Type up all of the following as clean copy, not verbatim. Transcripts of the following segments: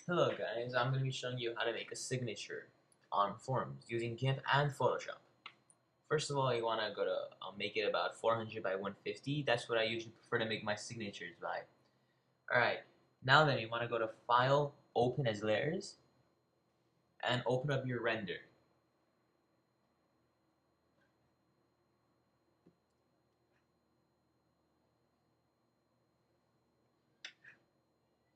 Hello guys, I'm going to be showing you how to make a signature on forms using GIMP and Photoshop. First of all, you want to go to make it about 400 by 150. That's what I usually prefer to make my signatures by. Alright, now then you want to go to File, Open as Layers, and open up your render.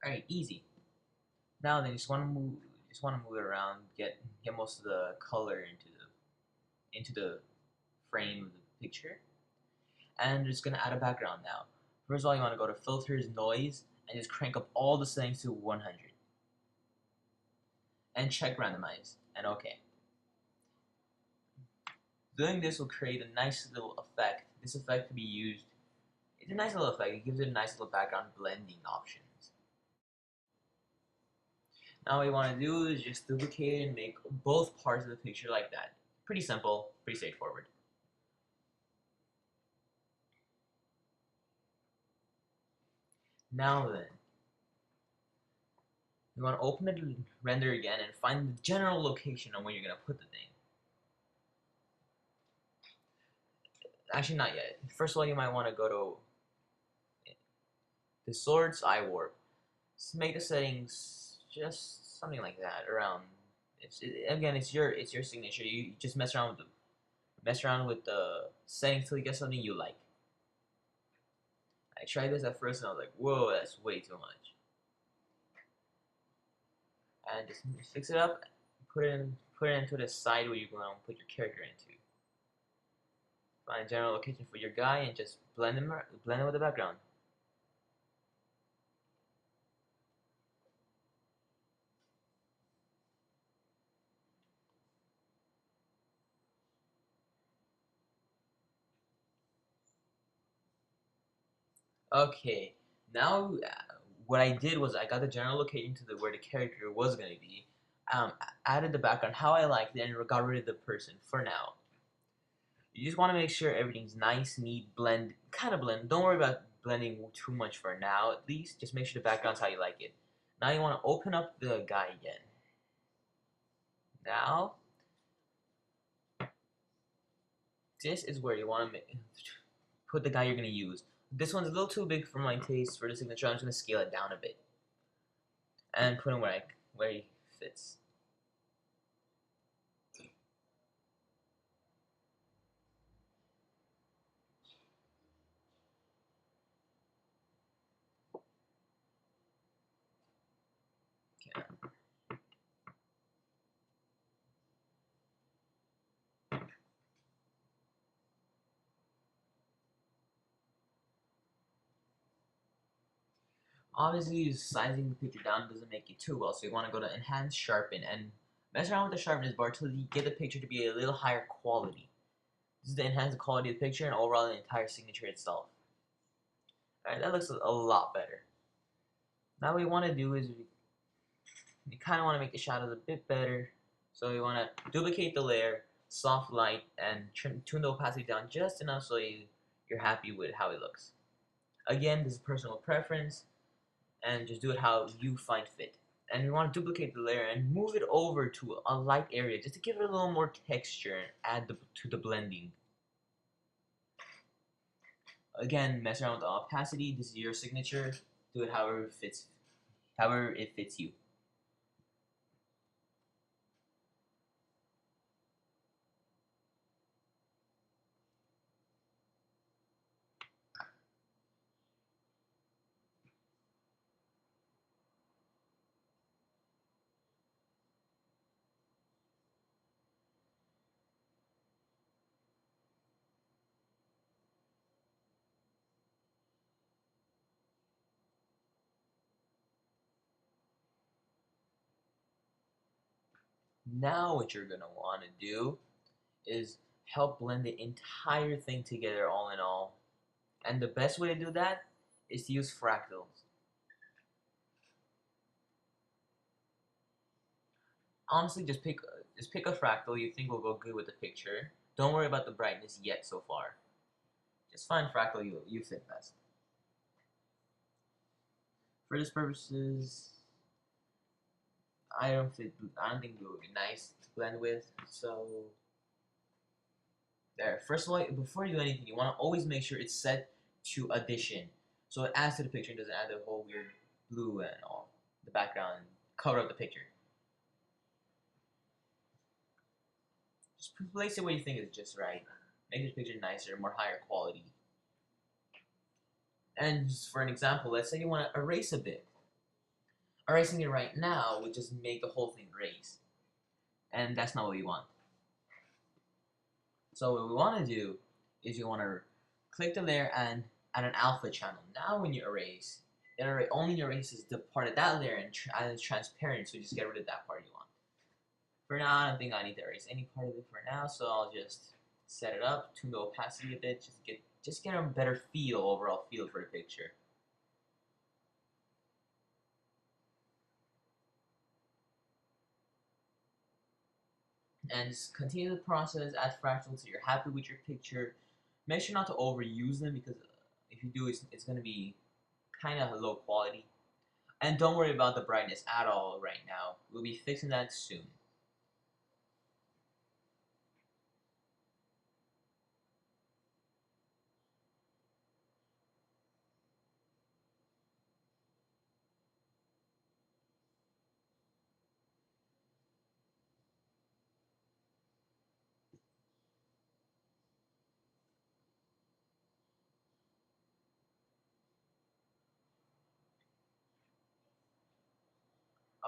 Alright, easy. Now then you just want to move it around, get most of the color into the frame of the picture. And just gonna add a background now. First of all, you want to go to Filters, Noise, and just crank up all the settings to 100. And check Randomize, and OK. Doing this will create a nice little effect. This effect can be used. It's a nice little effect. It gives it a nice little background blending options. Now what you want to do is just duplicate it and make both parts of the picture like that. Pretty simple, pretty straightforward. Now then, you want to open the render again and find the general location on where you're going to put the thing. Actually, not yet. First of all, you might want to go to the Swords Eye Warp. Just make the settings just something like that. Around. Again, it's your signature. You just mess around with the settings till you get something you like. I tried this at first and I was like, whoa, that's way too much. And just fix it up, put it into the side where you're going to put your character into. Find a general location for your guy and just blend him with the background. Okay, now what I did was I got the general location to where the character was going to be, added the background how I liked it, and got rid of the person for now. You just want to make sure everything's nice, neat, kind of blend. Don't worry about blending too much for now, at least. Just make sure the background's how you like it. Now you want to open up the guy again. Now, this is where you want to put the guy you're going to use. This one's a little too big for my taste for the signature. I'm just going to scale it down a bit and put him where he fits. Okay. Obviously, sizing the picture down doesn't make it too well, so you want to go to Enhance, Sharpen, and mess around with the sharpness bar till you get the picture to be a little higher quality. This is to enhance the quality of the picture and overall the entire signature itself. Alright, that looks a lot better. Now what we want to do is we kind of want to make the shadows a bit better. So we want to duplicate the layer, soft light, and tune the opacity down just enough so you're happy with how it looks. Again, this is personal preference, and just do it how you find fit. And we want to duplicate the layer and move it over to a light area just to give it a little more texture and add to the blending. Again, mess around with the opacity. This is your signature. Do it however it fits you. Now what you're going to want to do is help blend the entire thing together all in all. And the best way to do that is to use fractals. Honestly, just pick a fractal you think will go good with the picture. Don't worry about the brightness yet so far. Just find fractal you fit best. For this purposes, I don't think blue would be nice to blend with. So there. First of all, before you do anything, you want to always make sure it's set to addition, so it adds to the picture and doesn't add the whole weird blue and all the background and cover up the picture. Just place it where you think is just right. Make the picture nicer, more higher quality. And just for an example, let's say you want to erase a bit. Erasing it right now would just make the whole thing erase, and that's not what we want. So what we want to do is you want to click the layer and add an alpha channel. Now when you erase, it only erases the part of that layer and it's transparent, so you just get rid of that part you want. For now, I don't think I need to erase any part of it for now, so I'll just set it up, tune the opacity a bit, just get a better overall feel for the picture. And just continue the process, add fractals till you're happy with your picture. Make sure not to overuse them, because if you do, it's going to be kind of low quality. And don't worry about the brightness at all right now. We'll be fixing that soon.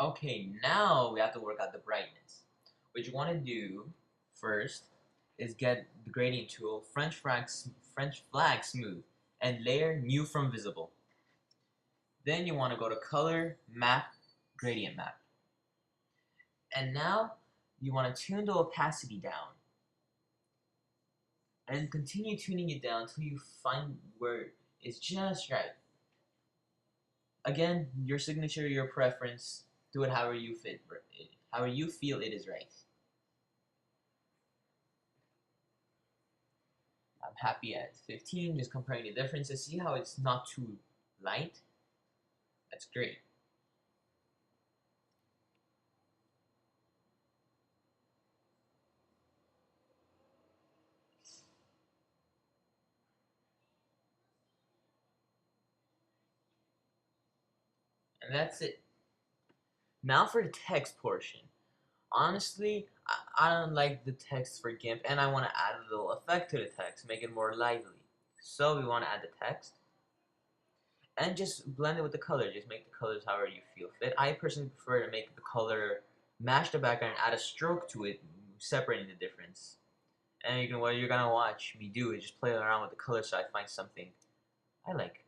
Okay, now we have to work out the brightness. What you want to do first is get the gradient tool, French flag smooth, and layer new from visible. Then you want to go to color, map, gradient map. And now you want to tune the opacity down. And continue tuning it down until you find where it's just right. Again, your signature, your preference. Do it however you however you feel it is right. I'm happy at 15, just comparing the differences. See how it's not too light? That's great. And that's it. Now for the text portion. Honestly, I don't like the text for GIMP, and I want to add a little effect to the text, make it more lively. So we want to add the text, and just blend it with the color. Just make the colors however you feel fit. I personally prefer to make the color match the background and add a stroke to it, separating the difference. And what you're gonna watch me do is just play around with the color so I find something I like.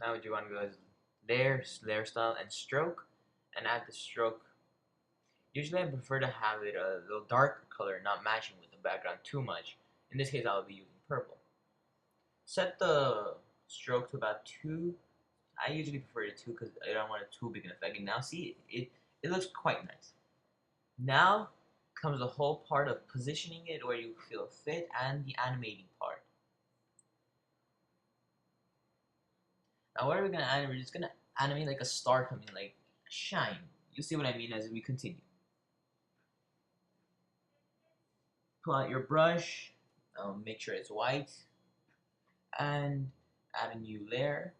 Now what you want to go is layer style, and stroke, and add the stroke. Usually I prefer to have it a little darker color, not matching with the background too much. In this case, I'll be using purple. Set the stroke to about 2. I usually prefer it 2 because I don't want it too big an effect. And now see, it looks quite nice. Now comes the whole part of positioning it where you feel fit, and the animating part. Now what are we going to animate? We're just going to animate like a star coming, like shine. You'll see what I mean as we continue. Pull out your brush, make sure it's white, and add a new layer.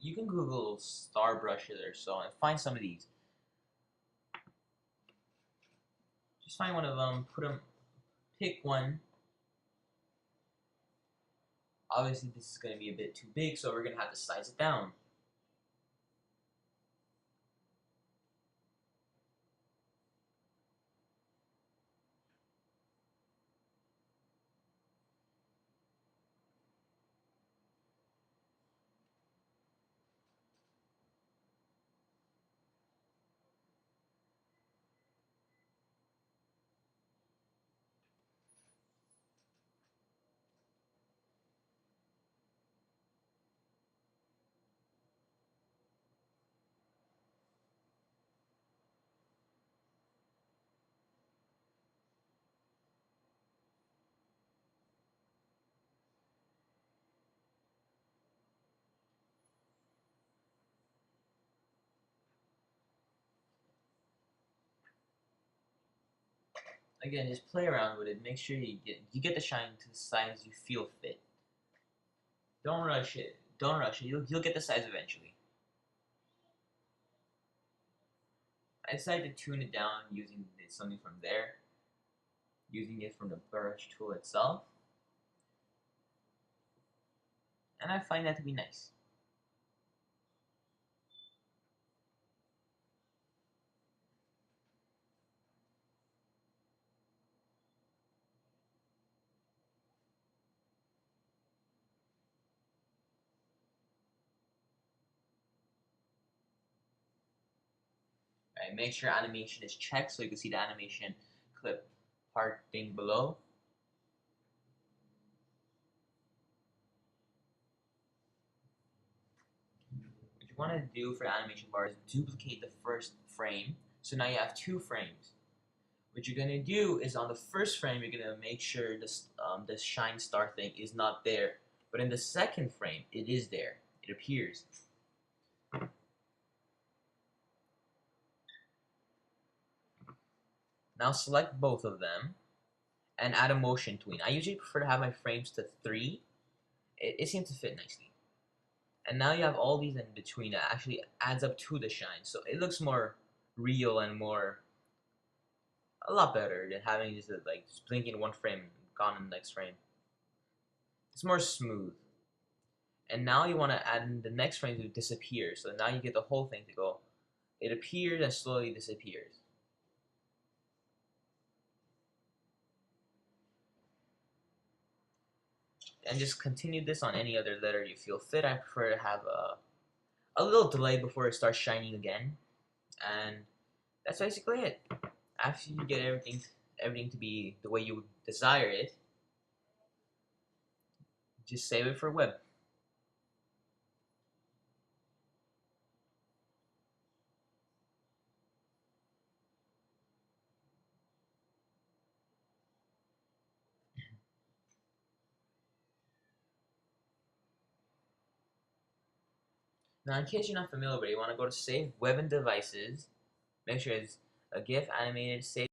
You can Google star brushes or so and find some of these. Just find one of them, pick one, Obviously, this is going to be a bit too big, so we're going to have to size it down. Again, just play around with it. Make sure you get the shine to the size you feel fit. Don't rush it. Don't rush it. You'll get the size eventually. I decided to tune it down using something from there, using it from the brush tool itself, and I find that to be nice. Right, make sure animation is checked so you can see the animation clip part thing below. What you want to do for the animation bar is duplicate the first frame. So now you have two frames. What you're gonna do is on the first frame, you're gonna make sure this shine star thing is not there. But in the second frame, it is there. It appears. Now select both of them and add a motion tween. I usually prefer to have my frames to 3. It seems to fit nicely. And now you have all these in between that actually adds up to the shine. So it looks more real and a lot better than having just blinking in one frame and gone in the next frame. It's more smooth. And now you want to add in the next frame to disappear. So now you get the whole thing to go. It appears and slowly disappears. And just continue this on any other letter you feel fit. I prefer to have a little delay before it starts shining again. And that's basically it. After you get everything to be the way you desire it, just save it for web. Now, in case you're not familiar with it, you want to go to Save Web and Devices. Make sure it's a GIF animated save